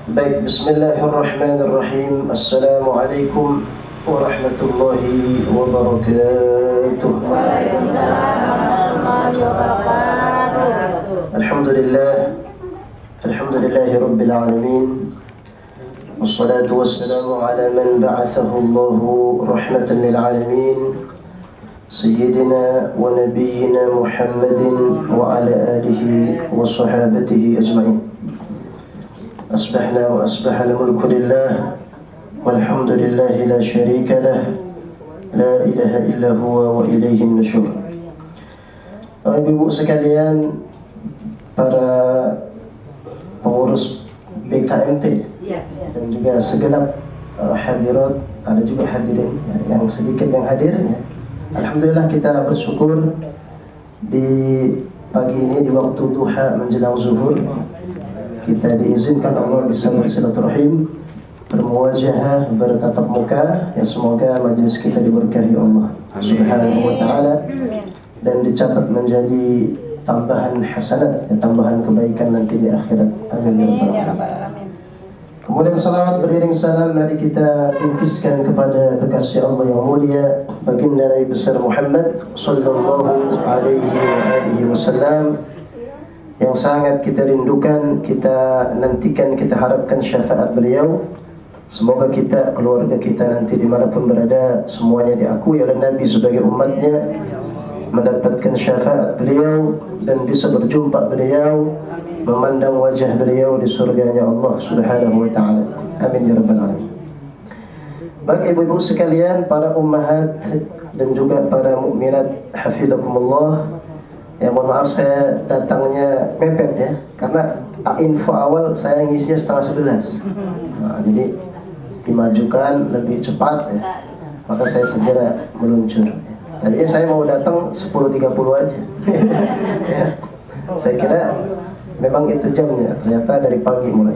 Baik, bismillahirrahmanirrahim. Assalamualaikum warahmatullahi wabarakatuh. Waalaikumsalam warahmatullahi wabarakatuh. Alhamdulillahi rabbil alamin. Wassalatu wassalamu ala man ba'athahu Allahu rahmatan lil alamin. Sayyidina wa nabiyyina Muhammadin wa ala alihi wa sahabatihi ajma'in. أصبحنا وأصبح الملك لله والحمد لله لا شريك له لا إله إلا هو وإليه النشور. Ibu-ibu sekalian, para pengurus BKMT dan juga segenap hadirat, ada juga hadirin yang sedikit yang hadir. Alhamdulillah, kita bersyukur di pagi ini di waktu duha menjelang zuhur kita diizinkan Allah bisa bersilaturahim, bermuwajahah, bertatap muka. Ya, semoga majlis kita diberkahi Allah Subhanahu wa taala dan dicatat menjadi tambahan hasanat, tambahan kebaikan nanti di akhirat. Amin ya rabbal alamin. Kemudian salawat beriring salam mari kita tungkiskan kepada kekasih Allah yang mulia, baginda Nabi besar Muhammad sallallahu alaihi wasallam, yang sangat kita rindukan, kita nantikan, kita harapkan syafaat beliau. Semoga kita, keluarga kita nanti dimanapun berada, semuanya diakui oleh Nabi sebagai umatnya, mendapatkan syafaat beliau dan bisa berjumpa beliau, memandang wajah beliau di surganya Allah Subhanahu wa ta'ala. Amin ya rabbal alamin. Baik ibu-ibu sekalian, para ummahat dan juga para mukminat hafizakumullah. Ya, mohon maaf saya datangnya mepet ya, karena info awal saya ngisinya 10:30. Nah, jadi dimajukan lebih cepat ya, maka saya segera meluncur. Tadinya saya mau datang 10:30 aja. Ya, saya kira memang itu jamnya, ternyata dari pagi mulai.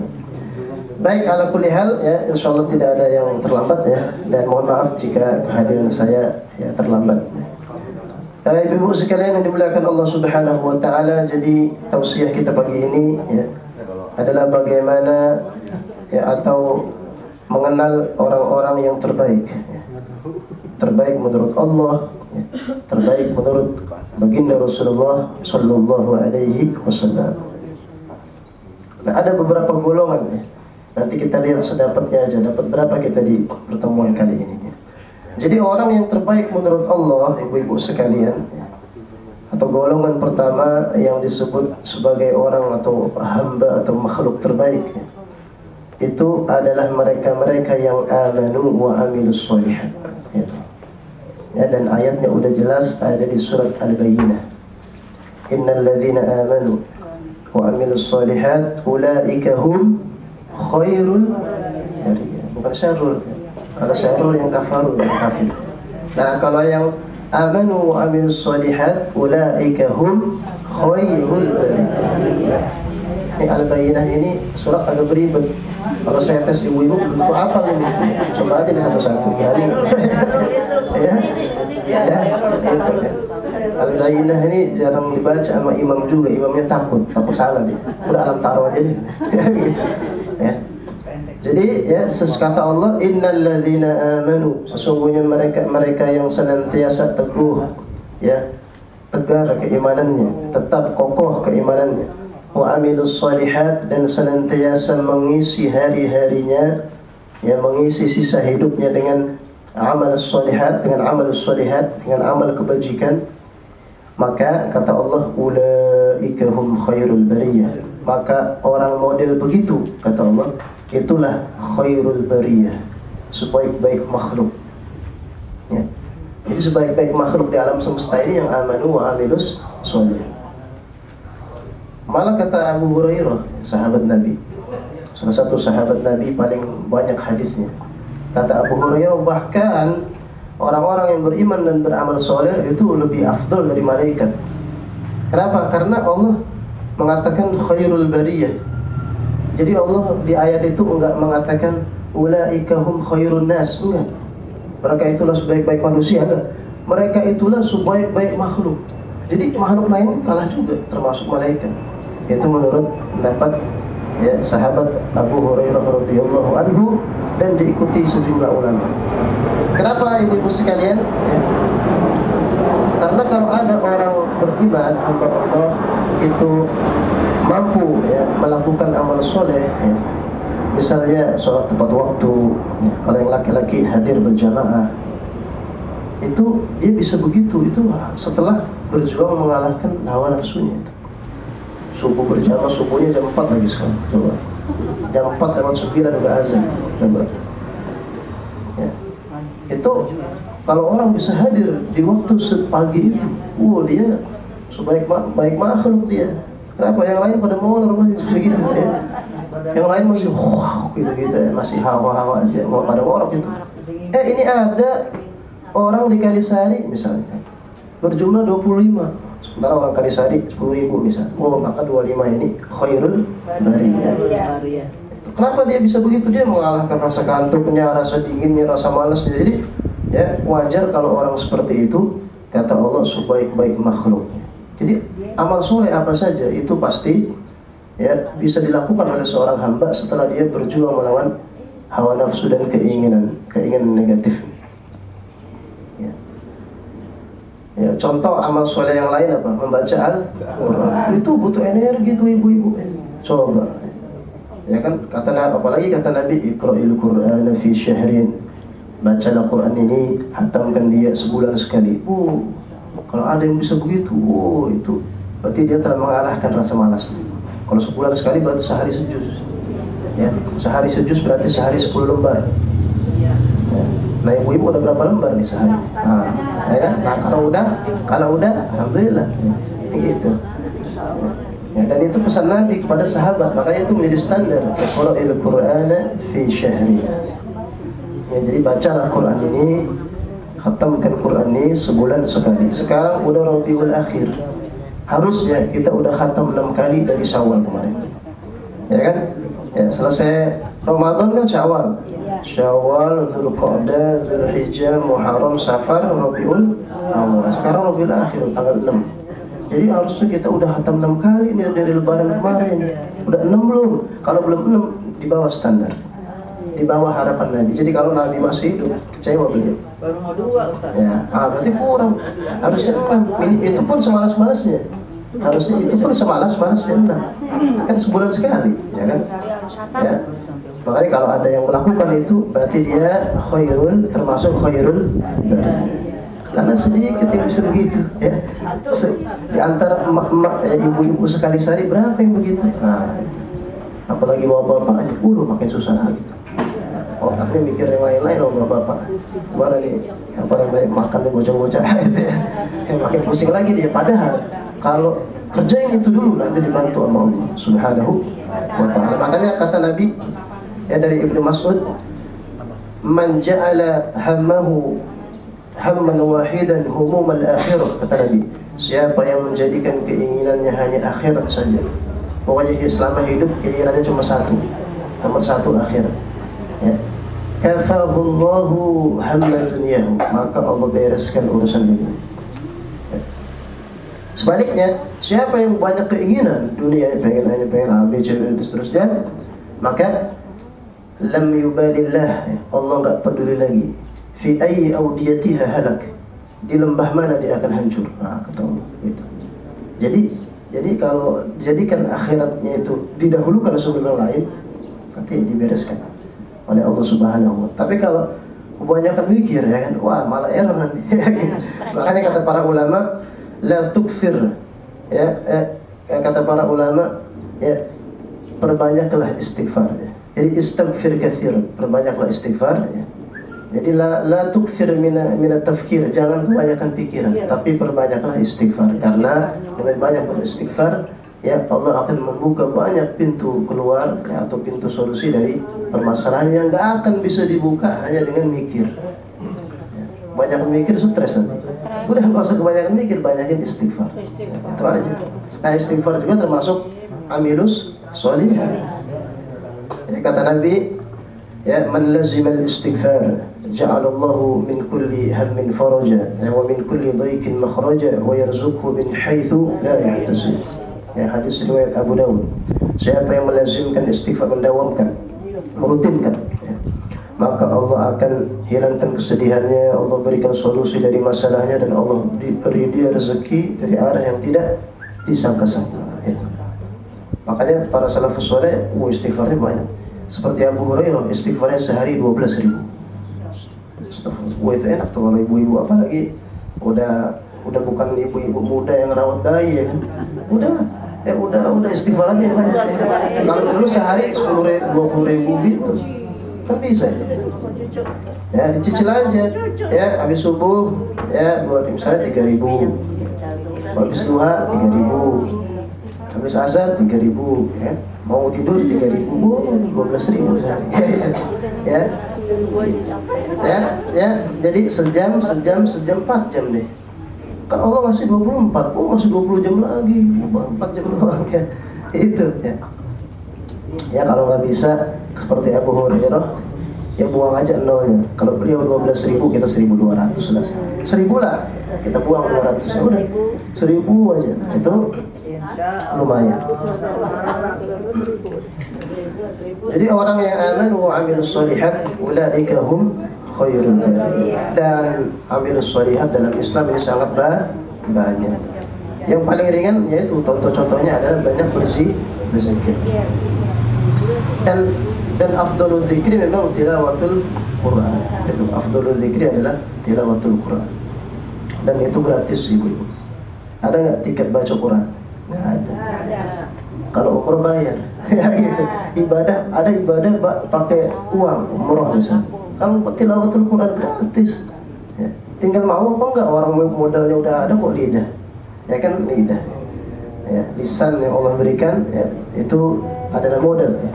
Baik, ala kulli hal ya, insyaallah tidak ada yang terlambat ya, dan mohon maaf jika kehadiran saya ya terlambat. Ibu-ibu sekalian yang dimuliakan Allah Subhanahu wa taala, jadi tausiah kita pagi ini ya adalah bagaimana ya atau mengenal orang-orang yang terbaik. Ya. Terbaik menurut Allah, ya. Terbaik menurut baginda Rasulullah sallallahu alaihi wasallam. Nah, ada beberapa golongan ya. Nanti kita lihat sedapatnya aja, dapat berapa kita di pertemuan kali ini. Ya. Jadi orang yang terbaik menurut Allah, ibu-ibu sekalian, atau golongan pertama yang disebut sebagai orang atau hamba atau makhluk terbaik, itu adalah mereka-mereka yang amanu wa amilus sholihat. Ya, dan ayatnya udah jelas ada di surat Al-Bayyinah. Innal ladzina amanu wa amilus sholihat ulaika hum khairul bariyah. Bukan syarrul. Kalau syarrul yang kafaru, yang kafir. Nah, kalau yang amanu wa amilus sholihat ulaika hum khairul bariyah. Ini Al-Bayyinah ini surat agak beribet. Kalau saya tes ibu-ibu, itu apa ini? Coba aja nih satu-satu. Ya, Al-Bayyinah ini jarang dibaca sama imam juga. Imamnya takut salah dia. Udah alam taruh aja deh. Gitu. Ya. Jadi ya, kata Allah, innal ladzina amanu, sesungguhnya mereka yang senantiasa teguh ya, tegar keimanannya, tetap kokoh keimanannya, wa amilus sholihat, dan senantiasa mengisi hari-harinya ya, mengisi sisa hidupnya dengan amal sholihat, dengan amal sholihat, dengan amal kebajikan. Maka kata Allah, ulaika hum khairul bariyah, maka orang model begitu kata Allah, itulah khairul bariyah, sebaik-baik makhluk ya. Jadi sebaik-baik makhluk di alam semesta ini yang amanu wa amilus sholih. Malah kata Abu Hurairah, sahabat Nabi, salah satu sahabat Nabi paling banyak hadisnya, kata Abu Hurairah, bahkan orang-orang yang beriman dan beramal soleh itu lebih afdal dari malaikat. Kenapa? Karena Allah mengatakan khairul bariyah. Jadi Allah di ayat itu enggak mengatakan ulaika hum khairun nas, enggak. mereka itulah sebaik-baik manusia, enggak. Mereka itulah sebaik-baik makhluk. Jadi makhluk lain kalah juga, termasuk malaikat. Itu menurut pendapat ya sahabat Abu Hurairah radhiyallahu anhu dan diikuti sejumlah ulama. Kenapa ibu-ibu sekalian? Ya. Karena kalau ada orang beriman hamba Allah itu mampu ya melakukan amal soleh, ya. Misalnya sholat tepat waktu, ya. Kalau yang laki-laki hadir berjamaah, itu dia bisa begitu. Itu setelah berjuang mengalahkan hawa nafsunya. Subuh berjamaah, subuhnya jam 4 lagi sekarang. Coba. Jam 4 lewat 9 udah azan. Coba. Ya. Itu kalau orang bisa hadir di waktu pagi itu, dia baik makhluk dia. Kenapa? Yang lain pada mau masih begitu ya. Yang lain masih gitu-gitu ya, masih hawa-hawa aja, mau pada orang itu. Ini ada orang di Kalisari misalnya, berjumlah 25. Sementara orang Kalisari 10.000 misalnya. Maka 25 ini khairul bariyah. Kenapa dia bisa begitu? Dia mengalahkan rasa kantuknya, rasa dinginnya, rasa malasnya. Jadi ya wajar kalau orang seperti itu, kata Allah, sebaik-baik makhluk. Jadi amal soleh apa saja itu pasti ya bisa dilakukan oleh seorang hamba setelah dia berjuang melawan hawa nafsu dan keinginan negatif. Ya, contoh amal soleh yang lain apa? Membaca Al-Quran. Itu butuh energi tuh ibu-ibu. Coba. Ya kan, apalagi kata Nabi, Iqra'il Qur'ana fi syahrin. Bacalah Quran ini, hatamkan dia sebulan sekali. Kalau ada yang bisa begitu, itu berarti dia telah mengalahkan rasa malas. Kalau sebulan sekali berarti sehari sejuz. Ya, sehari sejuz berarti sehari 10 lembar. Ya. Nah, ibu-ibu udah berapa lembar nih sehari? Ya kan? Nah, kalau udah, alhamdulillah. Gitu. Ya, dan itu pesan Nabi kepada sahabat, makanya itu menjadi standar. Qra'il Qur'ana fi syahri. Ya, jadi bacalah Quran ini, khatamkan Quran ini sebulan sekali. Sekarang udah Rabiul Akhir. Harusnya kita udah khatam 6 kali dari Syawal kemarin. Ya kan? Ya, selesai Ramadan kan Syawal. Syawal, Dzulqa'dah, Dzulhijjah, Muharram, Safar, Rabiul Awal. Sekarang Rabiul Akhir tanggal 6. Jadi harusnya kita udah khatam 6 kali nih dari lebaran kemarin. Udah 6 belum? Kalau belum 6 di bawah standar. Di bawah harapan Nabi. Jadi kalau Nabi masih hidup, kecewa beliau. Baru mau 2 Ustaz. Ya, berarti kurang. Harusnya 6. Itu pun semalas-malasnya. Harusnya itu pun semalas-malasnya 6. Kan sebulan sekali, ya kan? Ya. Makanya kalau ada yang melakukan itu berarti dia khairul, termasuk khairul karena sedikit yang bisa begitu ya. Di antara emak-emak ibu-ibu sekali sehari berapa yang begitu? Nah, apalagi bapak-bapak aja makin susah lagi. Otaknya mikir yang lain-lain loh bapak-bapak. Gimana nih? Apa namanya makan nih bocah-bocah gitu ya. Makin pusing lagi dia. Padahal kalau kerjain itu dulu nanti dibantu sama Allah Subhanahu wa ta'ala. Makanya kata Nabi ya dari Ibnu Mas'ud, man ja'ala hammahu hamman wahidan humumal akhirah, kata Nabi, siapa yang menjadikan keinginannya hanya akhirat saja, pokoknya selama hidup keinginannya cuma satu, nomor satu akhirat, ya, kafahullahu hamman dunyahu, maka Allah bereskan urusan dunia. Sebaliknya, siapa yang banyak keinginan dunia, pengen A, B, C, D, seterusnya, maka lam yubalillah, Allah enggak peduli lagi. Fi ayyi awdiyatiha halak, di lembah mana dia akan hancur. Kata Allah gitu. Jadi kalau jadikan akhiratnya itu didahulukan sebelum lain, nanti dibereskan oleh Allah Subhanahu wa ta'ala. Tapi kalau kebanyakan mikir ya kan, malah error nanti. Makanya kata para ulama, la tukfir, kata para ulama, perbanyaklah istighfar. Jadi istighfar katsir, perbanyaklah istighfar. Jadi la tukfir mina tafkir, jangan kebanyakan pikiran, tapi perbanyaklah istighfar. Karena dengan banyak beristighfar, ya Allah akan membuka banyak pintu keluar atau pintu solusi dari permasalahan yang nggak akan bisa dibuka hanya dengan mikir. Banyak mikir stres nanti. Udah nggak usah kebanyakan mikir, banyakin istighfar. Itu aja. Nah, istighfar juga termasuk amilus sholih. Ya, kata Nabi, ya, man lazima al-istighfar ja'alallahu min kulli hammin faraja wa min kulli dhaiqin makhraja wa yarzuqhu min haitsu la yahtasib. Ya, hadis riwayat Abu Dawud. Siapa yang melazimkan istighfar, mendawamkan, merutinkan, ya, maka Allah akan hilangkan kesedihannya, Allah berikan solusi dari masalahnya, dan Allah beri dia rezeki dari arah yang tidak disangka-sangka. Ya. Makanya para salafus saleh istighfarnya banyak. Seperti Abu Hurairah, istighfarnya sehari 12.000. Itu enak tuh kalau ibu-ibu, apalagi udah bukan ibu-ibu muda yang rawat bayi, ya kan? Udah istighfar aja banyak. Kalau dulu sehari 10.000, 20.000 gitu, kan bisa ya, dicicil aja ya. Habis subuh ya buat misalnya 3.000, habis duha 3.000, habis asar 3.000, ya. Mau tidur 3.000, 12.000 sehari. ya, jadi sejam 4 jam deh. Kan Allah masih 24, masih 20 jam lagi, 4 jam doang ya. Itu ya. Ya kalau nggak bisa seperti Abu Hurairah, ya buang aja nolnya. Kalau beliau 12.000, kita 1.200 selesai. 1.000 lah, kita buang 200, ya udah 1.000 aja. Nah, itu lumayan. Jadi orang yang aman wa amilus shalihat ulaika hum khairul bariyin. Dan amilus shalihat dalam Islam ini sangat banyak. Yang paling ringan yaitu contohnya adalah banyak berzikir. Dan afdhalul dzikri memang tilawatul Quran. Itu afdhalul dzikri adalah tilawatul Quran. Dan itu gratis, ibu-ibu. Ada nggak tiket baca Quran? Nggak ada. Kalau umroh bayar. Ya gitu. Ada ibadah pakai uang, umroh misalnya. Kalau tilawatul Quran gratis. Ya. Tinggal mau apa enggak, orang modalnya udah ada kok, lidah. Ya kan, lidah. Ya, lisan yang Allah berikan, ya, itu adalah modal, ya,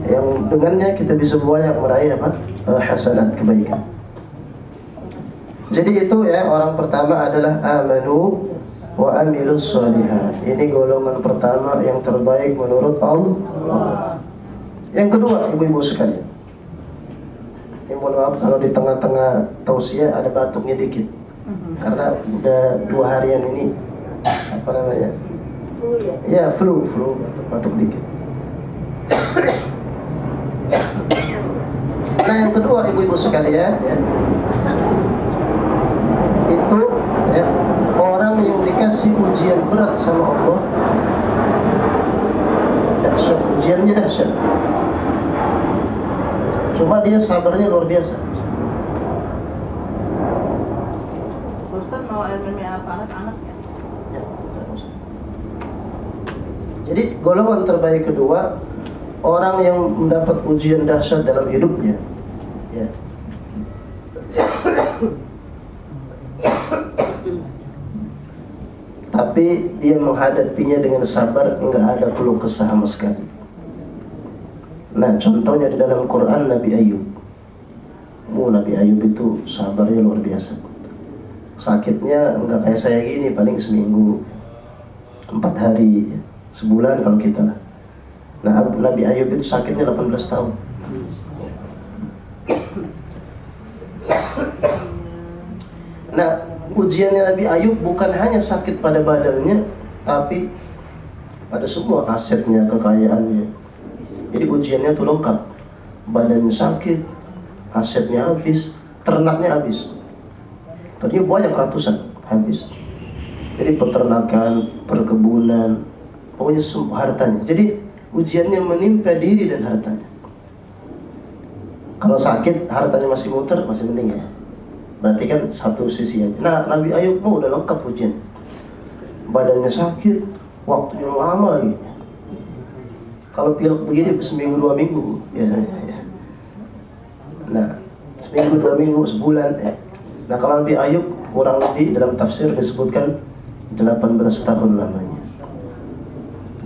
yang dengannya kita bisa banyak meraih apa? Hasanat, kebaikan. Jadi itu ya, orang pertama adalah amanu wa amilus shalihat. Ini golongan pertama yang terbaik menurut Allah. Yang kedua, ibu-ibu sekalian, mohon maaf kalau di tengah-tengah tausiah ada batuknya dikit, karena udah 2 harian ini apa namanya? Ya, flu batuk dikit. Nah, yang kedua, ibu-ibu sekalian, ya, itu ya, orang yang dikasih ujian berat sama Allah, dahsyat, ujiannya dahsyat. Coba dia sabarnya luar biasa. Ustaz mau air minum panas anak ya? Ya. Jadi golongan terbaik kedua, orang yang mendapat ujian dahsyat dalam hidupnya, ya. Tapi dia menghadapinya dengan sabar, enggak ada keluh kesah sama sekali. Nah, contohnya di dalam Quran Nabi Ayub. Nabi Ayub itu sabarnya luar biasa. Sakitnya enggak kayak saya gini, paling seminggu, 4 hari, sebulan kalau kita. Nah, Nabi Ayub itu sakitnya 18 tahun. Nah, ujiannya Nabi Ayub bukan hanya sakit pada badannya, tapi pada semua asetnya, kekayaannya. Jadi ujiannya itu lengkap. Badannya sakit, asetnya habis, ternaknya habis. Tadinya banyak, ratusan, habis. Jadi peternakan, perkebunan, pokoknya semua hartanya. Jadi ujiannya menimpa diri dan hartanya. Kalau sakit, hartanya masih muter, masih mending ya. Berarti kan satu sisi aja. Nah, Nabi Ayub udah lengkap ujian. Badannya sakit, waktunya lama lagi. Kalau pilek begini seminggu 2 minggu biasanya, ya. Nah, seminggu 2 minggu, sebulan, ya. Nah, kalau Nabi Ayub kurang lebih dalam tafsir disebutkan 18 tahun lamanya.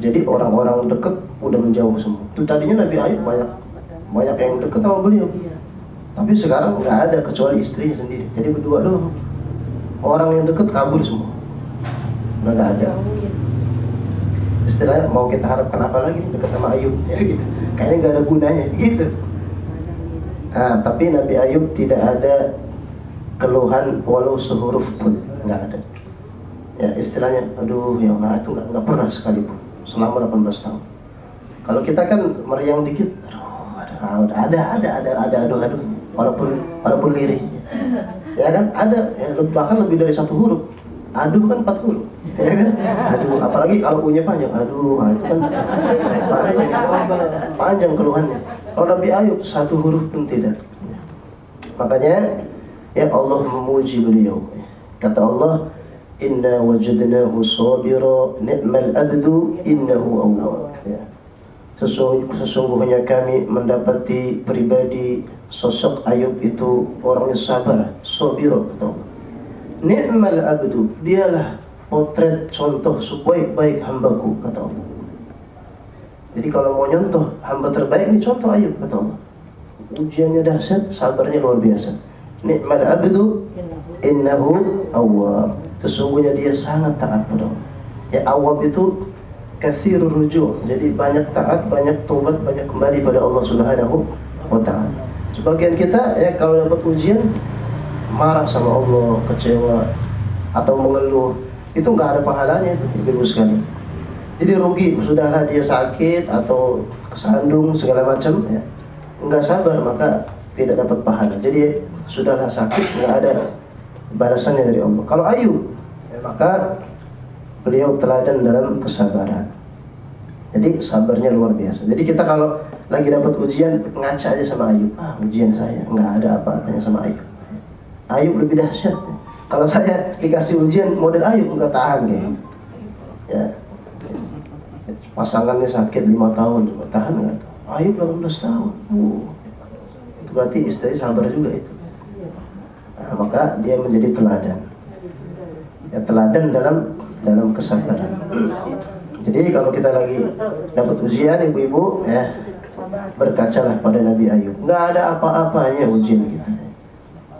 Jadi orang-orang dekat udah menjauh semua. Itu tadinya Nabi Ayub banyak yang dekat sama beliau. Tapi sekarang nggak ada kecuali istrinya sendiri. Jadi berdua doang. Orang yang dekat kabur semua. Nggak ada. Istilahnya mau kita harapkan apa lagi dekat sama Ayub, ya, gitu. Kayaknya nggak ada gunanya, gitu. Nah, tapi Nabi Ayub tidak ada keluhan walau sehuruf pun, nggak ada. Ya istilahnya, aduh ya Allah, itu nggak pernah sekalipun selama 18 tahun. Kalau kita kan meriang dikit, aduh, ada aduh, walaupun lirih, ya kan ada, ya, bahkan lebih dari 1 huruf. Aduh kan 4 huruf, ya kan? Aduh, apalagi kalau punya panjang, aduh, itu kan panjang keluhannya. Kalau Nabi Ayub 1 huruf pun tidak. Makanya ya Allah memuji beliau. Kata Allah, inna wajadnahu sabira ni'mal abdu innahu awwab. Ya. Sesungguhnya kami mendapati pribadi sosok Ayub itu orangnya sabar, sabira, kata Allah. Ni'mal abdu, dialah potret contoh sebaik-baik hambaku, kata Allah. Jadi kalau mau nyontoh hamba terbaik ini contoh Ayub, kata Allah. Ujiannya dahsyat, sabarnya luar biasa. Ni'mal abdu innahu awwab. Sesungguhnya dia sangat taat pada Allah. Ya, awwab itu katsirur ruju'. Jadi banyak taat, banyak tobat, banyak kembali pada Allah Subhanahu wa taala. Sebagian kita ya kalau dapat ujian marah sama Allah, kecewa atau mengeluh, itu nggak ada pahalanya, itu Ibu sekali. Jadi rugi, sudahlah dia sakit atau kesandung segala macam ya. Nggak sabar maka tidak dapat pahala. Jadi sudahlah sakit, nggak ada balasannya dari Allah. Kalau Ayub ya, maka beliau teladan dalam kesabaran. Jadi sabarnya luar biasa. Jadi kita kalau lagi dapat ujian ngaca aja sama Ayub. Ujian saya nggak ada apa-apanya sama Ayub. Ayub lebih dahsyat. Kalau saya dikasih ujian model Ayub nggak tahan kayak. Ya. Pasangannya sakit 5 tahun, tahan nggak? Ayub 18 tahun. Itu berarti istri sabar juga itu. Nah, maka dia menjadi teladan. Ya, teladan dalam kesabaran. Jadi kalau kita lagi dapat ujian, ibu-ibu, ya berkacalah pada Nabi Ayub. Nggak ada apa-apanya ujian kita.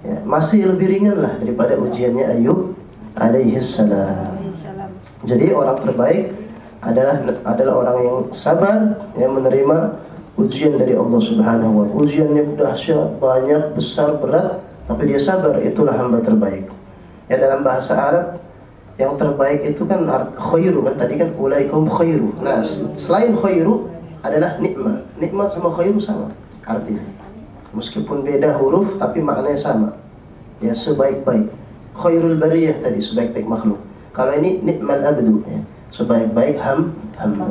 Ya, masih lebih ringan lah daripada ujiannya Ayub alaihi salam. Jadi orang terbaik adalah orang yang sabar, yang menerima ujian dari Allah Subhanahu wa taala. Ujiannya dahsyat, banyak, besar, berat, tapi dia sabar, itulah hamba terbaik. Ya dalam bahasa Arab yang terbaik itu kan khairu kan, tadi kan ulaikum khairu. Nah, selain khairu adalah nikmat. Nikmat sama khairu sama artinya. Meskipun beda huruf tapi maknanya sama. Ya sebaik-baik. Khairul bariyah tadi sebaik-baik makhluk. Kalau ini nikmal abdu ya, sebaik-baik hamba.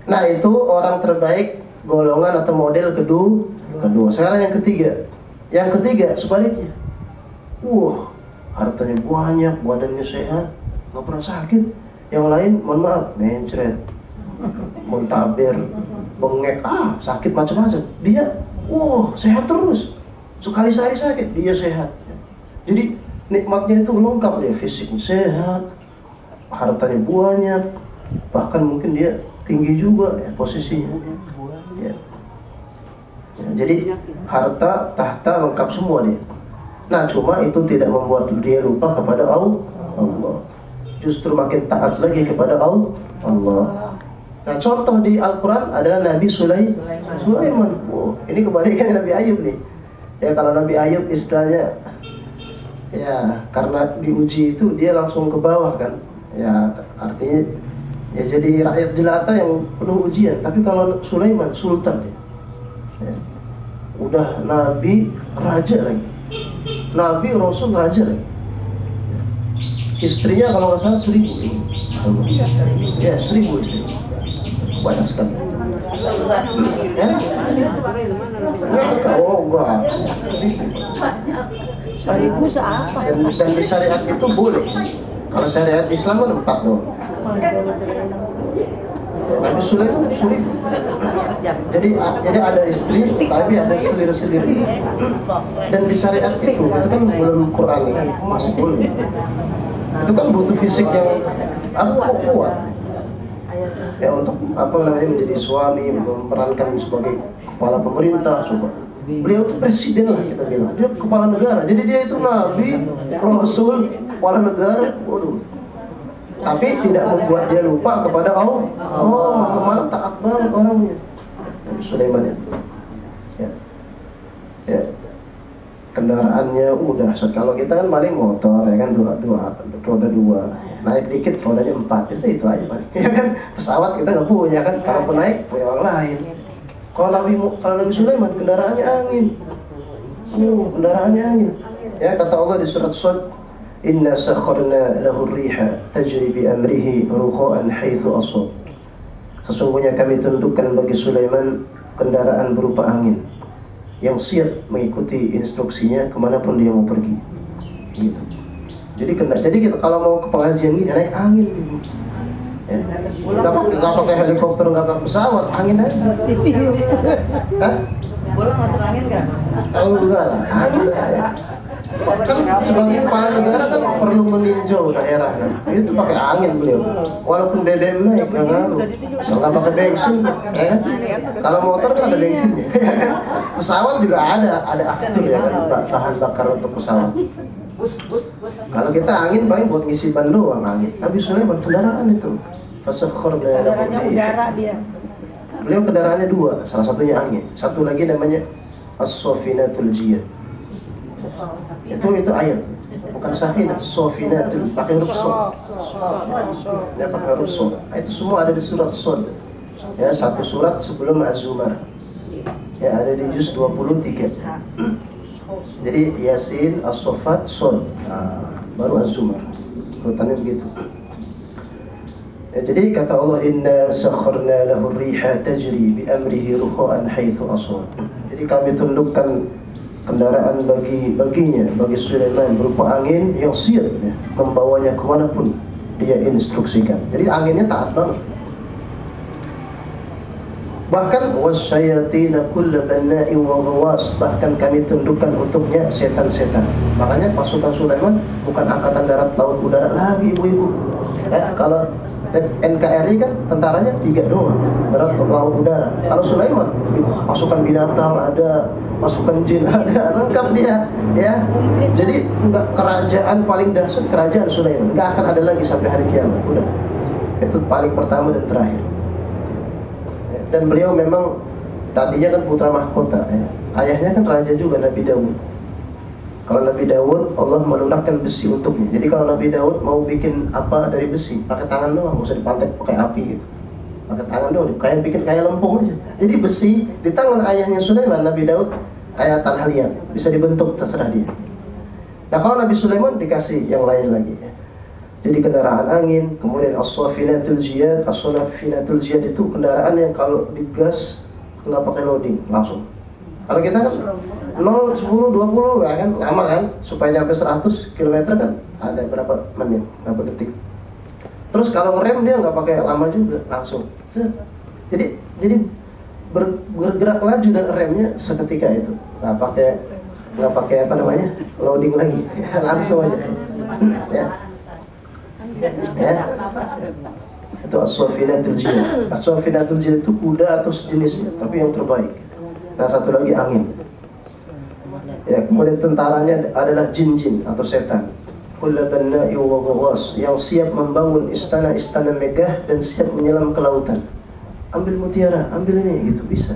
Nah, itu orang terbaik golongan atau model kedua. Sekarang yang ketiga. Yang ketiga sebaliknya. Wah, hartanya banyak, badannya sehat, nggak pernah sakit. Yang lain, mohon maaf, mencret, muntaber, bengek, sakit macam-macam. Dia, sehat terus. Sekali sehari sakit, dia sehat. Jadi nikmatnya itu lengkap, dia fisiknya sehat, hartanya banyak, bahkan mungkin dia tinggi juga ya, posisinya. Ya. Ya, jadi harta, tahta lengkap semua dia. Nah, cuma itu tidak membuat dia lupa kepada Allah. Justru makin taat lagi kepada Allah. Nah, contoh di Al-Quran adalah Nabi Sulaiman. Ini kebalikannya Nabi Ayub nih. Ya, kalau Nabi Ayub istilahnya, ya karena diuji itu dia langsung ke bawah kan. Ya, artinya ya jadi rakyat jelata yang penuh ujian. Tapi kalau Sulaiman, sultan ya. Udah Nabi, raja lagi. Nabi, Rasul, raja lagi. Istrinya kalau nggak salah 1000. Ya 1000 istri. Banyak sekali. Ya? Oh enggak. 1000 seapa? Dan di syariat itu boleh. Kalau syariat Islam kan 4 doang. Nabi Sulaiman 1000. Jadi ada istri, tapi ada selir-selir. Dan di syariat itu kan belum Quran kan, masih boleh. Itu kan butuh fisik yang kuat. Ya untuk menjadi suami, memerankan sebagai kepala pemerintah, coba. Beliau itu presiden lah kita bilang. Dia kepala negara. Jadi dia itu nabi, rasul, kepala negara. Waduh. Tapi tidak membuat dia lupa kepada Allah. Kemana taat banget orangnya. Sulaiman itu. Ya. Ya, kendaraannya udah. Kalau kita kan paling motor ya kan roda dua, naik dikit rodanya 4, itu aja paling. Ya kan, pesawat kita nggak punya kan, kalaupun naik punya orang lain. Kalau Nabi Sulaiman kendaraannya angin. Kendaraannya angin. Ya, kata Allah di surat Shad, inna sakharna lahu riha tajri bi amrihi ruqan haitsu asab. Sesungguhnya kami tundukkan bagi Sulaiman kendaraan berupa angin yang siap mengikuti instruksinya kemanapun dia mau pergi. Gitu. Jadi kita kalau mau ke pengajian gini naik angin. Ya. Nggak pakai helikopter, nggak pakai pesawat, angin aja. Hah? Bola masuk angin nggak? Tahu juga lah, angin aja. Kan sebagai kepala negara kan perlu meninjau daerah kan, itu pakai angin beliau. Walaupun BBM naik nggak ngaruh, nggak pakai bensin, ya kan? Kalau motor kan ada bensinnya, ya kan? Pesawat juga ada aftur ya kan, bahan bakar untuk pesawat. Kalau kita angin paling buat ngisi ban doang angin. Nabi Sulaiman kendaraan itu, Kendaraannya udara dia. Beliau kendaraannya 2, salah satunya angin, satu lagi namanya as-safinatul jiyad. Itu ayat, bukan safina, safinatul, pakai huruf shad. Ya, pakai huruf shad. Itu semua ada di surat Shad. Ya, satu surat sebelum Az-Zumar. Ya, ada di juz 23. Jadi Yasin, As-Saffat, Shad. Baru Az-Zumar. Urutannya begitu. Ya, jadi kata Allah, inna sakharna lahu riha tajri bi amrihi ruqan haitsu asab. Jadi kami tundukkan kendaraan bagi Sulaiman berupa angin yang siap ya, membawanya kemanapun dia instruksikan. Jadi anginnya taat banget. Bahkan wasyayatina kulla banna'in wa ghawas, bahkan kami tundukkan untuknya setan-setan. Makanya pasukan Sulaiman bukan angkatan darat, laut, udara lagi ibu-ibu. Ya, kalau NKRI kan tentaranya 3 doang, darat, laut, udara. Kalau Sulaiman pasukan binatang ada, pasukan jin ada, lengkap dia. Ya, jadi enggak, kerajaan paling dahsyat kerajaan Sulaiman, enggak akan ada lagi sampai hari kiamat. Udah, itu paling pertama dan terakhir. Dan beliau memang tadinya kan putra mahkota. Ya. Ayahnya kan raja juga, Nabi Daud. Kalau Nabi Daud, Allah melunakkan besi untuknya. Jadi kalau Nabi Daud mau bikin apa dari besi, pakai tangan doang, nggak usah dipantek pakai api gitu. Pakai tangan doang, kayak bikin kayak lempung aja. Jadi besi di tangan ayahnya Sulaiman, Nabi Daud kayak tanah liat, bisa dibentuk terserah dia. Nah kalau Nabi Sulaiman dikasih yang lain lagi. Ya. Jadi kendaraan angin, kemudian as-safinatul jiyad. As-safinatul jiyad itu kendaraan yang kalau digas nggak pakai loading, langsung. Kalau kita kan 0, 10, 20 ya kan lama kan, supaya nyampe 100 km kan ada berapa menit, berapa detik. Terus kalau ngerem dia nggak pakai lama juga, langsung. Jadi bergerak laju dan remnya seketika itu, nggak pakai apa namanya loading lagi, langsung aja. Ya. Itu as-safinatul jiyad. As-safinatul jiyad itu kuda atau sejenisnya, tapi yang terbaik. Nah satu lagi angin. Ya, kemudian tentaranya adalah jin-jin atau setan. Kulla banna'i wa ghawas, yang siap membangun istana-istana megah dan siap menyelam ke lautan. Ambil mutiara, ambil ini, gitu bisa.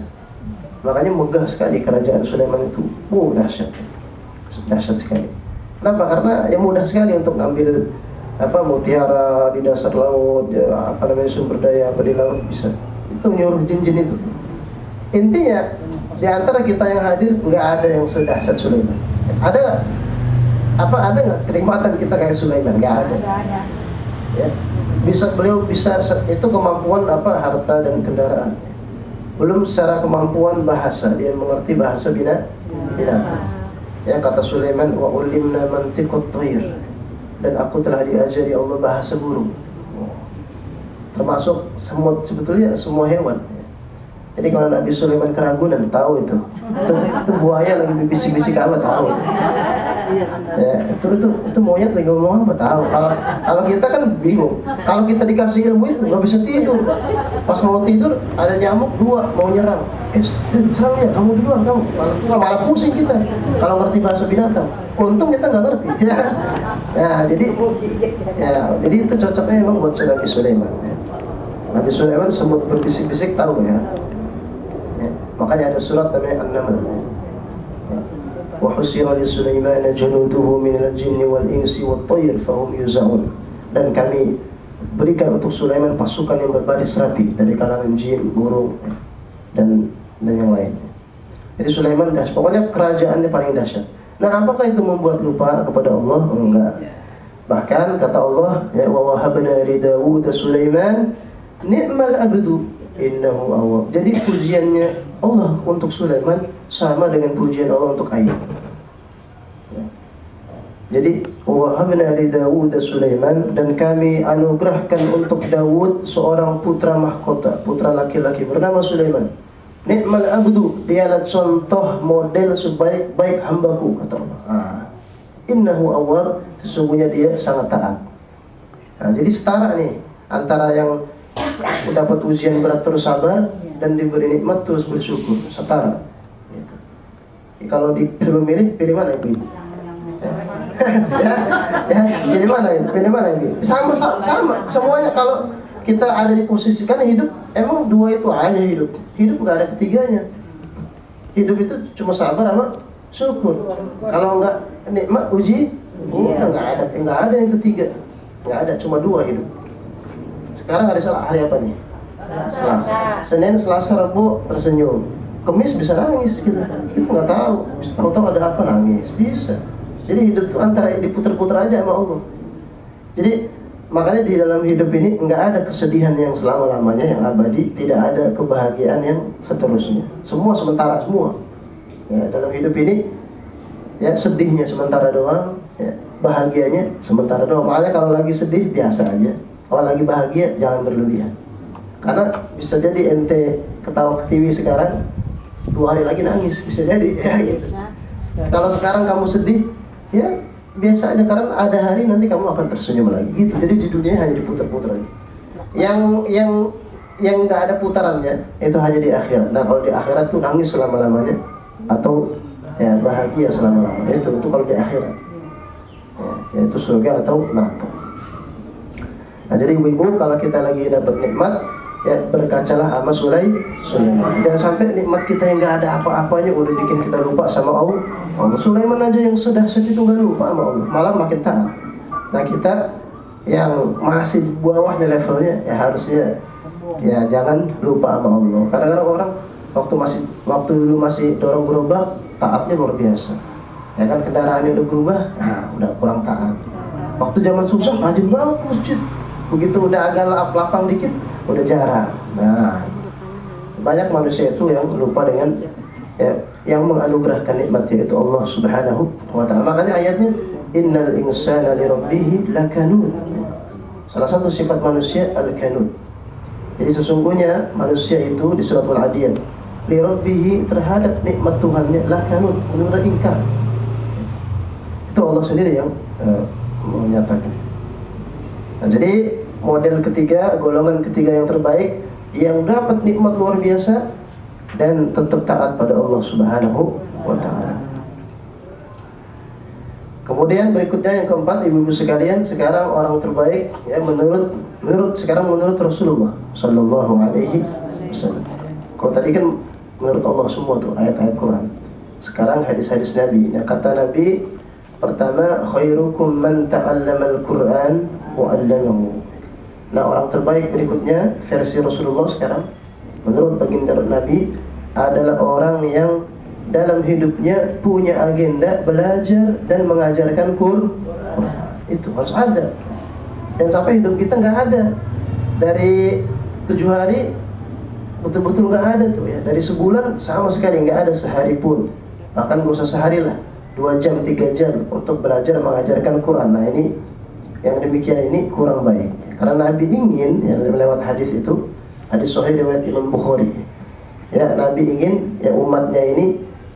Makanya megah sekali kerajaan Sulaiman itu. Dahsyat. Dahsyat sekali. Kenapa? Karena yang mudah sekali untuk ngambil mutiara di dasar laut, ya, sumber daya di laut bisa. Itu nyuruh jin-jin itu. Intinya di antara kita yang hadir nggak ada yang sedahsyat Sulaiman. Ada nggak kenikmatan kita kayak Sulaiman? Nggak ada. Ya. Beliau bisa itu kemampuan harta dan kendaraan. Belum secara kemampuan bahasa, dia mengerti bahasa binatang. Ya, kata Sulaiman, wa ulimna mantiqut thair, dan aku telah diajari Allah bahasa burung. Termasuk sebetulnya semua hewan. Jadi kalau Nabi Sulaiman keragunan, tahu itu buaya lagi bisik-bisik apa, tahu. Ya, itu monyet lagi ngomong apa, tahu. Kalau kita kan bingung. Kalau kita dikasih ilmu itu nggak bisa tidur. Pas mau tidur ada nyamuk 2 mau nyerang. Serang ya, kamu duluan kamu. Malah pusing kita. Kalau ngerti bahasa binatang. Untung kita nggak ngerti. Ya, jadi itu cocoknya memang buat Nabi Sulaiman. Nabi Sulaiman semut berbisik-bisik tahu ya. Makanya ada surat namanya An-Naml. wa husira li Sulaimana junuduhu minal jinni wal insi wat tayr fahum yuzaun. Dan kami berikan untuk Sulaiman pasukan yang berbaris rapi dari kalangan jin, burung dan yang lain. Jadi Sulaiman pokoknya kerajaannya paling dahsyat. Nah, apakah itu membuat lupa kepada Allah? Enggak. Bahkan kata Allah, ya wa wahabna li Dawud Sulaiman ni'mal abdu innahu awwab. Jadi pujiannya Allah untuk Sulaiman sama dengan pujian Allah untuk Ayub. Ya. Jadi wa wahabna li Dawud Sulaiman, dan kami anugerahkan untuk Dawud seorang putra mahkota, putra laki-laki bernama Sulaiman. Ni'mal abdu, dialah contoh model sebaik-baik hambaku, kata Allah. Innahu awwab, sesungguhnya dia sangat taat. Nah, jadi setara nih antara yang dapat ujian berat terus sabar dan diberi nikmat terus bersyukur, setara. Gitu. Kalau disuruh pilih mana Ibu? ya, pilih mana Ibu? Pilih mana Ibu? Sama, semuanya. Kalau kita ada di posisi, kan hidup emang dua itu aja hidup nggak ada ketiganya. Hidup itu cuma sabar sama syukur. Kalau nggak nikmat uji, udah nggak ada yang ketiga, nggak ada, cuma dua hidup. Sekarang hari apa nih? Selasa. Senin, Selasa, Rabu tersenyum. Kamis bisa nangis kita nggak tahu. Tahu ada apa nangis bisa. Jadi hidup itu antara diputer-puter aja sama Allah. Jadi makanya di dalam hidup ini nggak ada kesedihan yang selama-lamanya, yang abadi. Tidak ada kebahagiaan yang seterusnya. Semua sementara semua. Ya, dalam hidup ini ya sedihnya sementara doang, ya, bahagianya sementara doang. Makanya kalau lagi sedih biasa aja. Kalau lagi bahagia jangan berlebihan. Karena bisa jadi ente ketawa ketiwi sekarang, 2 hari lagi nangis, bisa jadi ya gitu. Kalau sekarang kamu sedih, ya biasa aja, karena ada hari nanti kamu akan tersenyum lagi gitu. Jadi di dunia hanya diputar-putar aja. Yang nggak ada putarannya itu hanya di akhirat. Nah, kalau di akhirat tuh nangis selama-lamanya atau ya bahagia selama-lamanya, itu kalau di akhirat. Ya, yaitu surga atau neraka. Nah, jadi ibu-ibu, kalau kita lagi dapat nikmat, ya berkacalah sama Sulaiman. Jangan sampai nikmat kita yang nggak ada apa-apanya udah bikin kita lupa sama Allah. Sulaiman aja yang sedahsyat itu nggak lupa sama Allah, malah makin taat. Nah, kita yang masih bawahnya levelnya, ya harusnya ya jangan lupa sama Allah. Kadang-kadang orang waktu dulu masih dorong gerobak, taatnya luar biasa. Ya kan, kendaraannya udah berubah, nah udah kurang taat. Waktu zaman susah rajin banget ke masjid. Begitu udah agak lapang dikit, udah jarang. Nah, banyak manusia itu yang lupa dengan ya, yang menganugerahkan nikmat, yaitu Allah Subhanahu wa ta'ala. Makanya ayatnya innal insana li rabbih lakanud. Salah satu sifat manusia al-kanud. Jadi sesungguhnya manusia itu di surat Al-Adiyat, li rabbih, terhadap nikmat Tuhannya lakanud, benar-benar ingkar. Itu Allah sendiri yang menyatakan. Nah, jadi model ketiga, golongan ketiga yang terbaik, yang dapat nikmat luar biasa dan tetap taat pada Allah Subhanahu wa ta'ala. Kemudian berikutnya yang keempat, ibu-ibu sekalian, sekarang orang terbaik ya menurut Rasulullah sallallahu alaihi wasallam. Kalau tadi kan menurut Allah semua tuh ayat-ayat Quran. Sekarang hadis-hadis Nabi. Nah, kata Nabi, pertama, khairukum man ta'allama al-Quran wa 'allamahu. Nah, orang terbaik berikutnya versi Rasulullah sekarang menurut baginda Nabi adalah orang yang dalam hidupnya punya agenda belajar dan mengajarkan Quran. Itu harus ada. Dan sampai hidup kita nggak ada. Dari 7 hari betul-betul nggak ada tuh ya. Dari sebulan sama sekali nggak ada sehari pun. Bahkan nggak usah sehari lah, 2 jam, 3 jam untuk belajar mengajarkan Quran. Nah, ini yang demikian ini kurang baik. Karena Nabi ingin, ya, lewat hadis itu, hadis sahih riwayat Imam Bukhari. Ya, Nabi ingin ya umatnya ini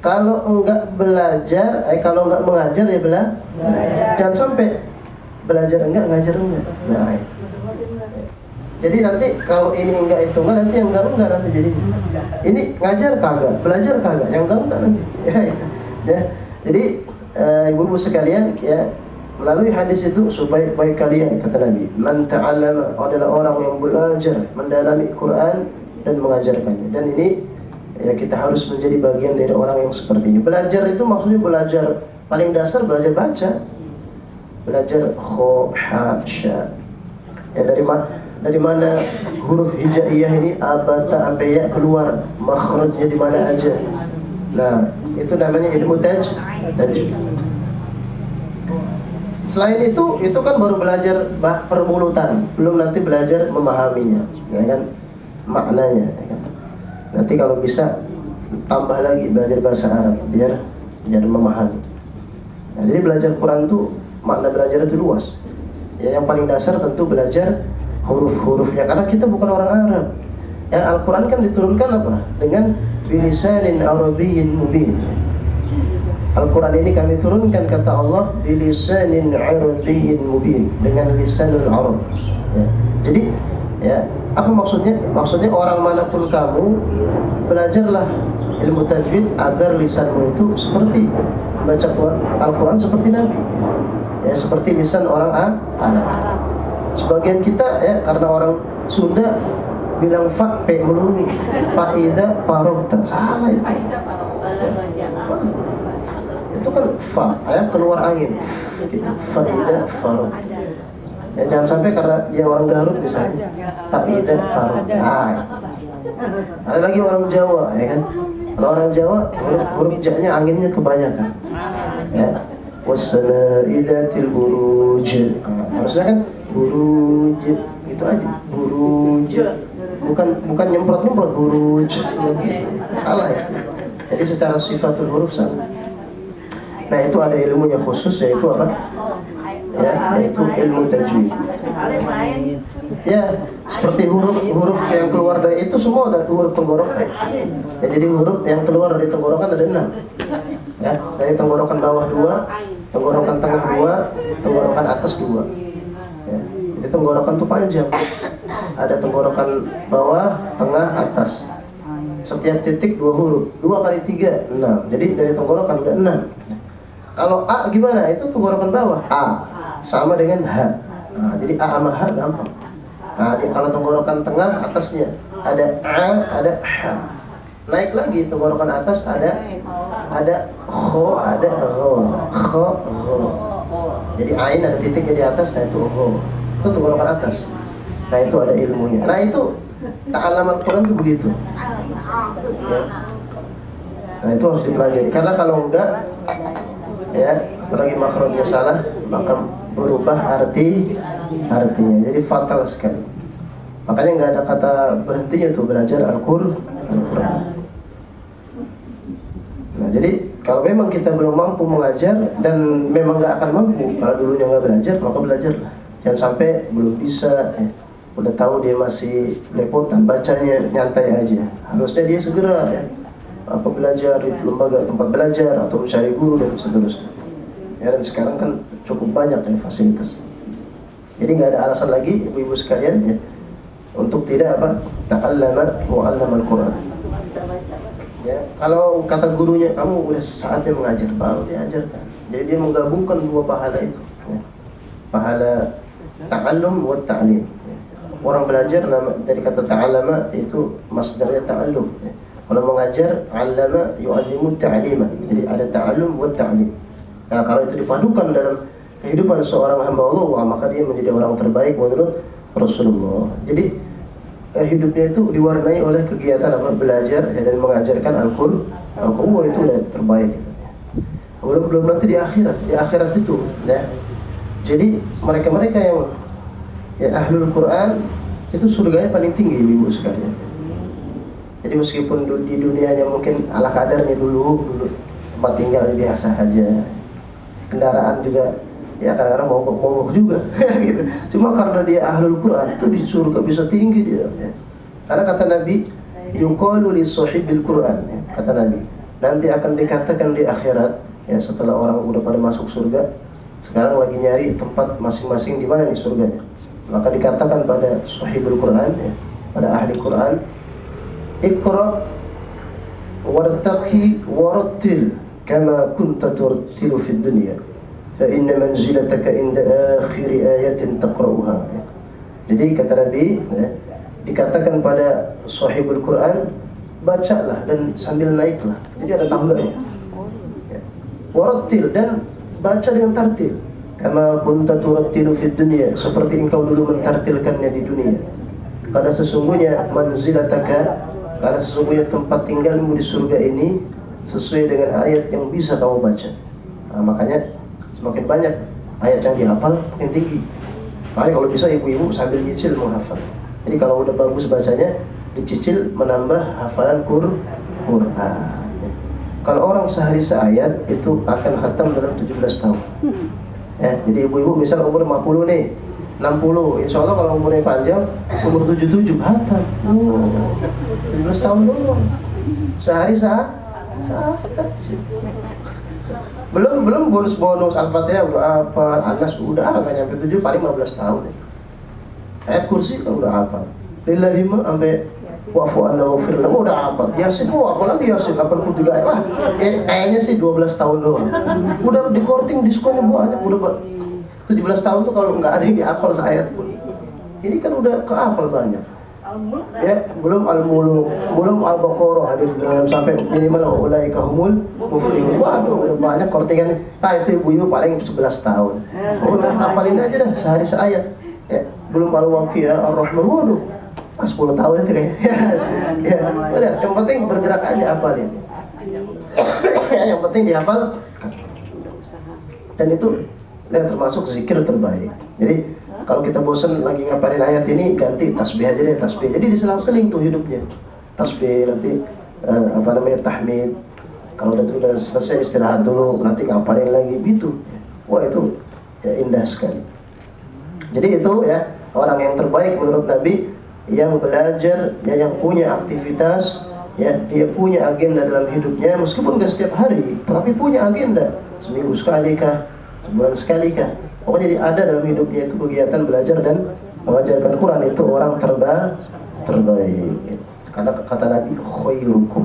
kalau enggak belajar, kalau enggak mengajar ya belajar. Jangan sampai belajar enggak, ngajar enggak. Nah, ya. Jadi nanti kalau ini enggak itu enggak, nanti yang enggak nanti jadi. Ini ngajar kagak, belajar kagak, yang enggak nanti. Ya. Jadi ibu-ibu sekalian ya, melalui hadis itu sebaik-baik kalian, kata Nabi, man ta'allama, adalah orang yang belajar mendalami Quran dan mengajarkannya. Dan ini ya kita harus menjadi bagian dari orang yang seperti ini. Belajar itu maksudnya belajar paling dasar, belajar baca, belajar kho, ha, sya. Ya dari mana huruf hijaiyah ini abata sampai ya keluar, makhrajnya di mana aja. Nah, itu namanya ilmu tajwid. Selain itu kan baru belajar permulutan, belum nanti belajar memahaminya, ya kan, maknanya. Ya kan? Nanti kalau bisa tambah lagi belajar bahasa Arab biar memahami. Nah, jadi belajar Quran itu makna belajar itu luas. Ya, yang paling dasar tentu belajar huruf-hurufnya karena kita bukan orang Arab. Ya, Al-Quran kan diturunkan apa? Dengan bilisanin arabiyyin mubin. Al-Quran ini kami turunkan kata Allah bilisanin arabiyyin mubin, dengan lisanul Arab. Ya. Jadi ya, apa maksudnya? Maksudnya orang manapun kamu, belajarlah ilmu tajwid agar lisanmu itu seperti baca Al-Quran seperti Nabi. Ya, seperti lisan orang Arab. Sebagian kita ya karena orang Sunda bilang fa pe melulu, faida parobta, salah itu. Ya. Itu kan fa, ya keluar angin. Gitu. Faida parobta. Ya, jangan sampai karena dia orang Garut misalnya, faida parobta. Nah, ada lagi orang Jawa, ya kan? Kalau orang Jawa huruf ja-nya anginnya kebanyakan. Ya. Wassala'i dzatil buruj. Harusnya kan buruj, itu aja. Buruj. Bukan nyemprot-nyemprot buruj. Begitu. Salah ya. Jadi secara sifatul huruf sama. Nah, itu ada ilmunya khusus, yaitu apa? Ya, yaitu ilmu tajwid. Ya, seperti huruf yang keluar dari itu semua ada huruf tenggorokan. Ya, jadi huruf yang keluar dari tenggorokan ada 6. Ya, dari tenggorokan bawah 2, tenggorokan tengah 2, tenggorokan atas 2. Ya, jadi tenggorokan itu panjang. Ada tenggorokan bawah, tengah, atas. Setiap titik 2 huruf. 2 kali 3, 6. Jadi dari tenggorokan udah 6. Kalau A gimana? Itu tenggorokan bawah. A sama dengan H. Nah, jadi A sama H gampang. Nah, kalau tenggorokan tengah atasnya ada A, ada H. Naik lagi tenggorokan atas ada kho, ada ro. Kho, ro. Jadi ain ada titiknya di atas, nah itu ro. Itu tenggorokan atas. Nah, itu ada ilmunya. Nah, itu ta'allam Al-Quran itu begitu. Ya. Nah, itu harus dipelajari. Karena kalau enggak, ya, apalagi makhrajnya salah, maka berubah artinya. Jadi fatal sekali. Makanya nggak ada kata berhentinya tuh belajar Al-Quran. Nah, jadi kalau memang kita belum mampu mengajar dan memang nggak akan mampu, kalau dulunya nggak belajar, maka belajarlah. Jangan sampai belum bisa, udah tahu dia masih lepotan, bacanya nyantai aja. Harusnya dia segera ya, apa belajar di lembaga tempat belajar atau mencari guru dan seterusnya. Ya, dan sekarang kan cukup banyak ya fasilitas. Jadi nggak ada alasan lagi ibu-ibu sekalian ya, untuk tidak apa ta'allama wa 'allama Al-Quran. Ya, kalau kata gurunya kamu udah saatnya mengajar, baru diajarkan. Jadi dia menggabungkan 2 pahala itu. Ya. Pahala ta'allum wa ta'lim. Ya. Orang belajar dari kata ta'allama itu masdarnya ta'allum. Ya. Kalau mengajar 'allama yu'allimu ta'lima. Jadi ada ta'allum wa ta'lim. Nah, kalau itu dipadukan dalam kehidupan seorang hamba Allah, maka dia menjadi orang terbaik menurut Rasulullah. Jadi hidupnya itu diwarnai oleh kegiatan apa? Belajar ya, dan mengajarkan Al-Quran itu udah terbaik. Belum nanti di akhirat itu ya. Jadi mereka yang ya ahlul Quran itu surganya paling tinggi ibu sekalian. Jadi meskipun di dunianya mungkin ala kadarnya dulu tempat tinggal biasa aja, kendaraan juga ya kadang-kadang mogok juga gitu. Cuma karena dia ahlul Quran itu di surga bisa tinggi dia ya. Karena kata Nabi yuqalu li sahibil Quran ya, kata Nabi nanti akan dikatakan di akhirat ya, setelah orang udah pada masuk surga, sekarang lagi nyari tempat masing-masing di mana nih surganya, maka dikatakan pada sahibul Quran ya, pada ahli Quran, iqra wartaqi warattil kama kunta turtilu fid dunya fa inna manzilataka inda akhir ayatin taqra'uha. Jadi kata Nabi ya, dikatakan pada sahibul Quran, bacalah dan sambil naiklah. Jadi ada tangganya. Ya. Warattil, dan baca dengan tartil. Kama kunta turattilu fid dunya, seperti engkau dulu mentartilkannya di dunia. Karena sesungguhnya manzilataka, karena sesungguhnya tempat tinggalmu di surga ini sesuai dengan ayat yang bisa kamu baca. Nah, makanya semakin banyak ayat yang dihafal makin tinggi. Makanya kalau bisa ibu-ibu sambil nyicil menghafal. Jadi kalau udah bagus bacanya, dicicil menambah hafalan Quran. Kalau orang sehari seayat itu akan khatam dalam 17 tahun. Ya, jadi ibu-ibu misal umur 50 nih, 60, insya Allah kalau umurnya panjang, umur 77 hatam. 17 tahun doang. Sehari saat belum bonus Al-Fatihah udah apa, Anas udah nggak nyampe 7, paling 15 tahun. Ayat kursi udah apa, lillahi ma sampai wa'fu anna waghfir lana udah apa, Yasin apalagi Yasin 83 ayat. Wah, kayaknya sih 12 tahun doang. Udah di korting diskonnya banyak, udah 17 tahun tuh kalau nggak ada yang dihafal seayat pun. Ini kan udah kehafal banyak. Ya, belum Al-Muluk, belum Al-Baqarah hadis sampai minimal ulaika humul muflihun. Waduh, udah banyak kortingan. Itu ibu-ibu paling 11 tahun. Udah hafalin aja dah sehari seayat. Ya, belum Al-Waqiah, Ar-Rahman. Waduh, 10 tahun itu kayaknya. Ya, sudah, yang penting bergerak aja hafalin. Yang penting dihafal. Dan itu termasuk zikir terbaik. Jadi kalau kita bosan lagi ngapalin ayat ini, ganti tasbih aja deh, tasbih. Jadi diselang-seling tuh hidupnya. Tasbih nanti tahmid. Kalau udah selesai istirahat dulu, nanti ngapalin lagi gitu. Wah, itu ya indah sekali. Jadi itu ya orang yang terbaik menurut Nabi, yang belajar, ya yang punya aktivitas, ya dia punya agenda dalam hidupnya, meskipun gak setiap hari, tapi punya agenda. Seminggu sekali kah, sebulan sekali kah, pokoknya dia ada dalam hidupnya itu kegiatan belajar dan mengajarkan Quran. Itu orang terbaik. Karena kata Nabi, khairukum,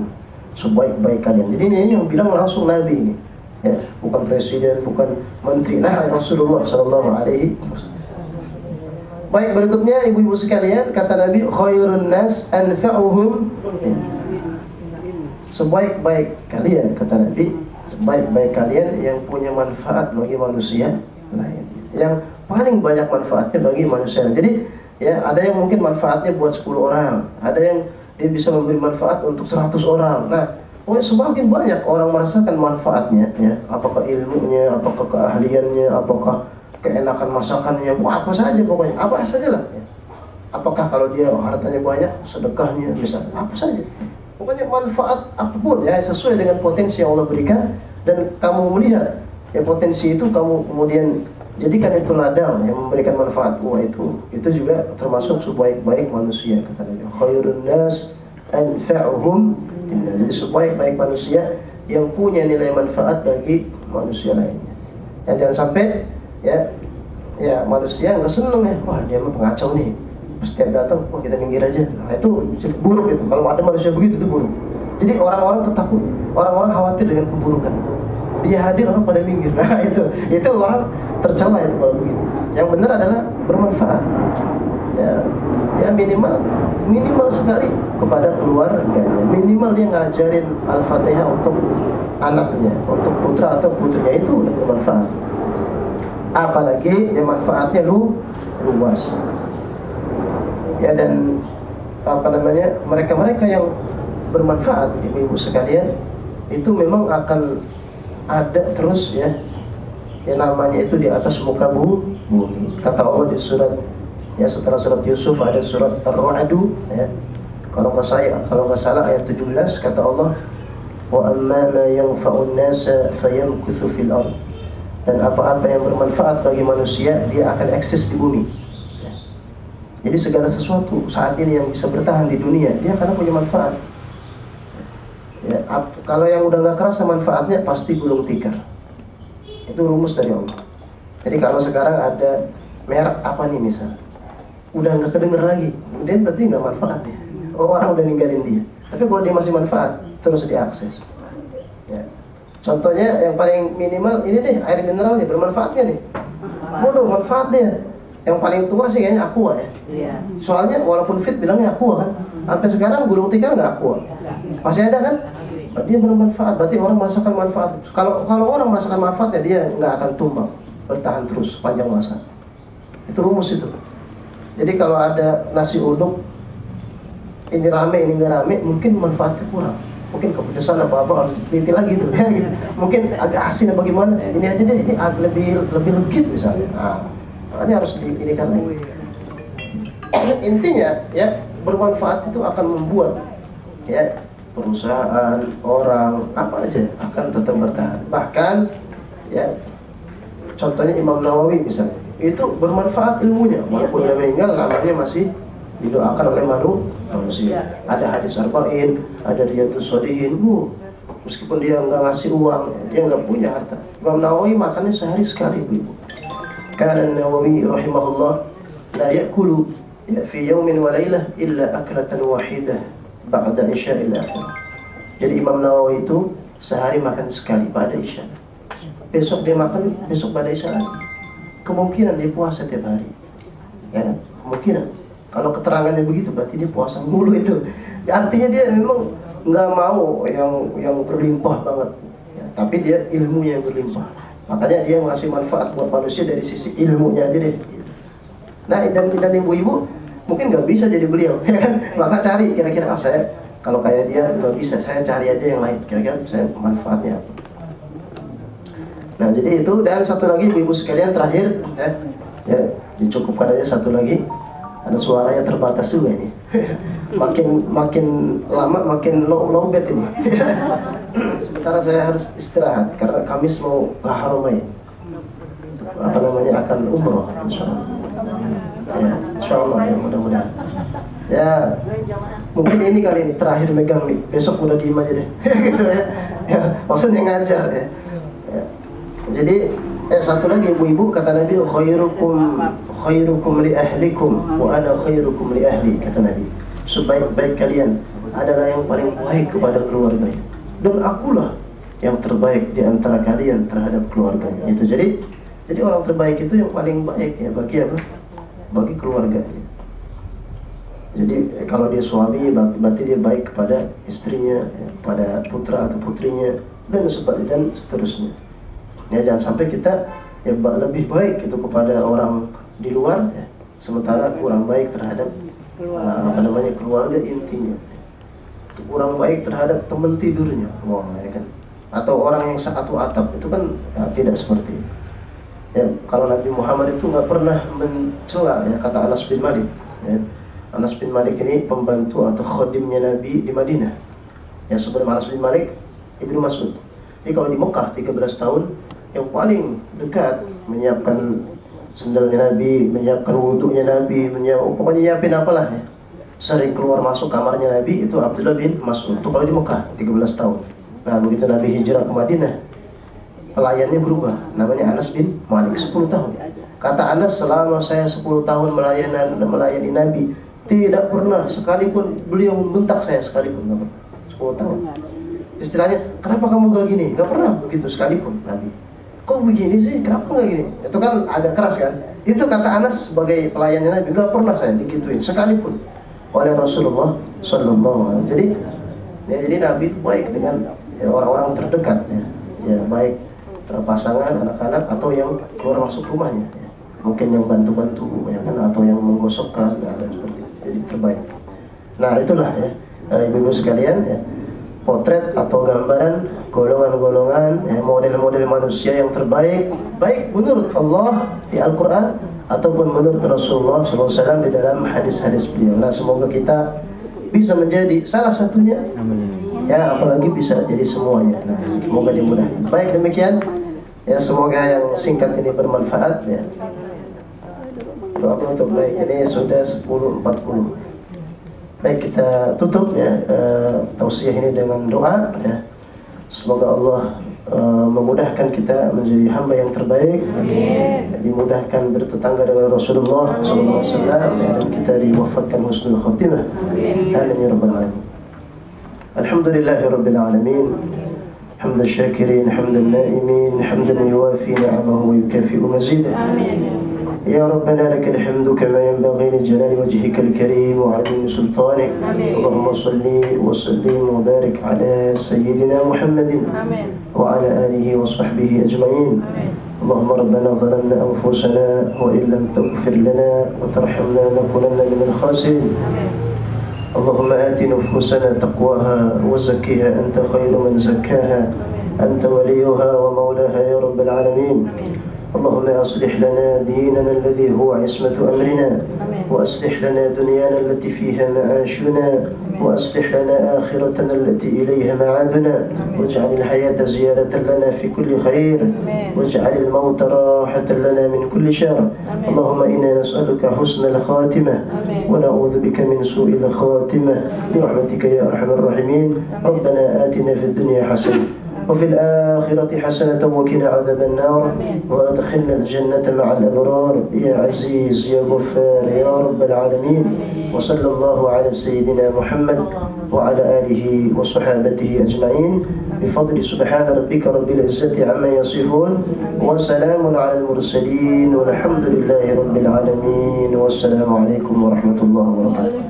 sebaik-baik kalian. Jadi ini yang bilang langsung Nabi ini, ya, bukan presiden, bukan menteri. Nah, Rasulullah Sallallahu Alaihi Wasallam. Baik, berikutnya ibu-ibu sekalian, kata Nabi, khairun nas anfa'uhum. Sebaik-baik kalian, kata Nabi, sebaik-baik kalian yang punya manfaat bagi manusia lain, yang paling banyak manfaatnya bagi manusia lain. Jadi ya ada yang mungkin manfaatnya buat 10 orang, ada yang dia bisa memberi manfaat untuk 100 orang. Nah, semakin banyak orang merasakan manfaatnya, ya, apakah ilmunya, apakah keahliannya, apakah keenakan masakannya, apa saja pokoknya, apa saja lah, ya. Apakah kalau dia hartanya banyak, sedekahnya misalnya, apa saja, pokoknya manfaat apapun ya, sesuai dengan potensi yang Allah berikan. Dan kamu melihat ya potensi itu, kamu kemudian jadikan itu ladang yang memberikan manfaat. Wah, itu juga termasuk sebaik-baik manusia, kata Nabi. Khairun nas anfa'uhum. Jadi sebaik-baik manusia yang punya nilai manfaat bagi manusia lainnya. Ya, jangan sampai ya manusia nggak seneng ya, wah dia mah pengacau nih, setiap datang wah kita minggir aja. Nah, itu buruk itu. Kalau ada manusia begitu itu buruk. Jadi orang-orang takut, orang-orang khawatir dengan keburukan. Dia hadir orang pada minggir. Nah, itu orang tercela itu kalau begitu. Yang benar adalah bermanfaat. Ya minimal sekali kepada keluarganya. Minimal dia ngajarin Al-Fatihah untuk anaknya, untuk putra atau putrinya, itu udah bermanfaat. Apalagi yang manfaatnya luas. Ya, dan mereka-mereka yang bermanfaat, ibu-ibu sekalian, itu memang akan ada terus ya. Yang namanya itu di atas muka bumi. Kata Allah di surat, ya setelah surat Yusuf ada surat Ar-Ra'd, ya. Kalau nggak salah ayat 17, kata Allah, wa amma ma yanfa'un nasa fayamkuthu fil ard. Dan apa-apa yang bermanfaat bagi manusia, dia akan eksis di bumi. Ya. Jadi segala sesuatu saat ini yang bisa bertahan di dunia, dia akan punya manfaat. Ya, kalau yang udah nggak kerasa manfaatnya, pasti gulung tikar. Itu rumus dari Allah. Jadi kalau sekarang ada merek apa nih misal, udah nggak kedenger lagi, dia berarti nggak manfaat dia. Orang udah ninggalin dia. Tapi kalau dia masih manfaat, terus diakses. Ya. Contohnya yang paling minimal ini deh, air mineral nih, bermanfaatnya nih. Waduh, manfaatnya. Yang paling tua sih kayaknya Aqua ya. Iya. Soalnya walaupun fit bilangnya Aqua kan. Sampai sekarang Gulung Tikar nggak Aqua. Masih ada kan? Dia bermanfaat. Berarti orang merasakan manfaat. Kalau orang merasakan manfaat ya dia nggak akan tumbang, bertahan terus panjang masa. Itu rumus itu. Jadi kalau ada nasi uduk ini rame ini nggak rame, mungkin manfaatnya kurang. Mungkin kepedesan apa harus diteliti lagi tuh ya gitu. Mungkin agak asin apa gimana. Ini aja deh, ini lebih legit misalnya. Nah, makanya harus diinikan lagi. Intinya ya bermanfaat itu akan membuat ya perusahaan, orang, apa aja akan tetap bertahan. Bahkan ya contohnya Imam Nawawi misalnya, itu bermanfaat ilmunya walaupun dia meninggal, namanya masih didoakan oleh manusia. Ada hadis arba'in, ada riyadhus shalihin. Meskipun dia nggak ngasih uang, dia nggak punya harta. Imam Nawawi makannya sehari sekali, Bu. Karena Nawawi rahimahullah la yakulu ya fi yawmin wa lailah illa aklatan wahidah ba'da isya'il akhir. Jadi Imam Nawawi itu sehari makan sekali pada isya. Besok dia makan, besok pada isya lagi. Kemungkinan dia puasa tiap hari. Ya, kemungkinan. Kalau keterangannya begitu berarti dia puasa mulu itu. Ya, artinya dia memang nggak mau yang berlimpah banget. Ya, tapi dia ilmunya yang berlimpah. Makanya dia ngasih manfaat buat manusia dari sisi ilmunya aja deh. Nah, dan ibu-ibu mungkin nggak bisa jadi beliau, ya kan? Maka cari kira-kira saya kalau kayak dia nggak bisa, saya cari aja yang lain. Kira-kira saya manfaatnya apa? Nah, jadi itu. Dan satu lagi ibu-ibu sekalian terakhir, ya dicukupkan aja satu lagi. Ada suaranya terbatas juga ini. makin lama makin low bed ini. Sementara saya harus istirahat karena Kamis mau ke Haramain. Apa namanya, akan umroh insyaallah. Ya, insyaallah ya, mudah-mudahan. Ya, mungkin ini kali ini terakhir megang mic. Besok udah diem aja deh. Gitu ya. Ya, maksudnya ngajar ya. Ya. Jadi satu lagi ibu-ibu, kata Nabi, khairukum li ahlikum wa ana khairukum li ahli, kata Nabi. Sebaik-baik kalian adalah yang paling baik kepada keluarganya, dan akulah yang terbaik di antara kalian terhadap keluarganya. Itu jadi orang terbaik itu yang paling baik ya bagi apa? Bagi keluarganya. Jadi kalau dia suami berarti dia baik kepada istrinya, ya, kepada putra atau putrinya, dan seterusnya. Ya, jangan sampai kita ya lebih baik itu kepada orang di luar ya, sementara kurang baik terhadap keluarga intinya. Kurang baik terhadap teman tidurnya, ya kan? Atau orang yang satu atap, itu kan ya, tidak seperti itu. Ya, kalau Nabi Muhammad itu nggak pernah mencela, ya, kata Anas bin Malik. Ya. Anas bin Malik ini pembantu atau khodimnya Nabi di Madinah. Ya, sebelum Anas bin Malik, Ibnu Mas'ud. Jadi kalau di Mekah 13 tahun, yang paling dekat menyiapkan sendalnya Nabi, menyiapkan wudhunya Nabi, pokoknya nyiapin apalah ya. Sering keluar masuk kamarnya Nabi itu Abdullah bin Mas'ud. Itu kalau di Mekah 13 tahun. Nah, begitu Nabi hijrah ke Madinah, pelayannya berubah, namanya Anas bin Malik, 10 tahun. Kata Anas, selama saya 10 tahun melayani Nabi, tidak pernah sekalipun beliau membentak saya sekalipun, nggak pernah. 10 tahun. Istilahnya, kenapa kamu gak gini? Gak pernah begitu sekalipun Nabi. Kok begini sih? Kenapa gak gini? Itu kan agak keras kan? Itu kata Anas sebagai pelayannya Nabi, gak pernah saya digituin sekalipun oleh Rasulullah SAW. Jadi Nabi itu baik dengan ya, orang-orang terdekat ya. Ya, baik pasangan, anak-anak, atau yang keluar masuk rumahnya ya. Mungkin yang bantu-bantu ya kan, atau yang menggosokkan ya, dan seperti itu. Jadi terbaik. Nah, itulah ya ibu-ibu sekalian ya, potret atau gambaran golongan-golongan ya, model-model manusia yang terbaik, baik menurut Allah di Al-Quran ataupun menurut Rasulullah SAW di dalam hadis-hadis beliau. Nah, semoga kita bisa menjadi salah satunya ya, apalagi bisa jadi semuanya. Nah, semoga dimudahkan. Baik, demikian ya, semoga yang singkat ini bermanfaat ya. Doa untuk baik, ini sudah 10.40. Baik, kita tutup ya tausiah ini dengan doa ya. Semoga Allah memudahkan kita menjadi hamba yang terbaik. Amin. Dimudahkan bertetangga dengan Rasulullah SAW ya, dan kita diwafatkan husnul khatimah. Amin ya rabbal alamin. Alhamdulillahirabbil alamin. Hamdan syakirin, hamdan naimin, hamdan yuwafi ni'amahu wa yukafi'u mazidah. Amin. يا ربنا لك الحمد كما ينبغي لجلال وجهك الكريم وعظيم سلطانك. اللهم صل وسلم وبارك على سيدنا محمد وعلى آله وصحبه أجمعين. اللهم ربنا ظلمنا أنفسنا وإن لم تغفر لنا وترحمنا لنكونن من الخاسرين. اللهم آت نفوسنا تقواها وزكها أنت خير من زكاها أنت وليها ومولاها يا رب العالمين. اللهم أصلح لنا ديننا الذي هو عصمة أمرنا، وأصلح لنا دنيانا التي فيها معاشنا، وأصلح لنا آخرتنا التي إليها معادنا، واجعل الحياة زيادة لنا في كل خير، واجعل الموت راحة لنا من كل شر. اللهم إنا نسألك حسن الخاتمة ونعوذ بك من سوء الخاتمة برحمتك يا أرحم الراحمين. ربنا آتنا في الدنيا حسنة وفي الآخرة حسنة وقنا عذاب النار، وأدخلنا الجنة مع الأبرار يا عزيز يا غفار يا رب العالمين. وصلى الله على سيدنا محمد وعلى آله وصحابته أجمعين بفضل سبحان ربك رب العزة عما يصفون، وسلام على المرسلين والحمد لله رب العالمين. والسلام عليكم ورحمة الله وبركاته.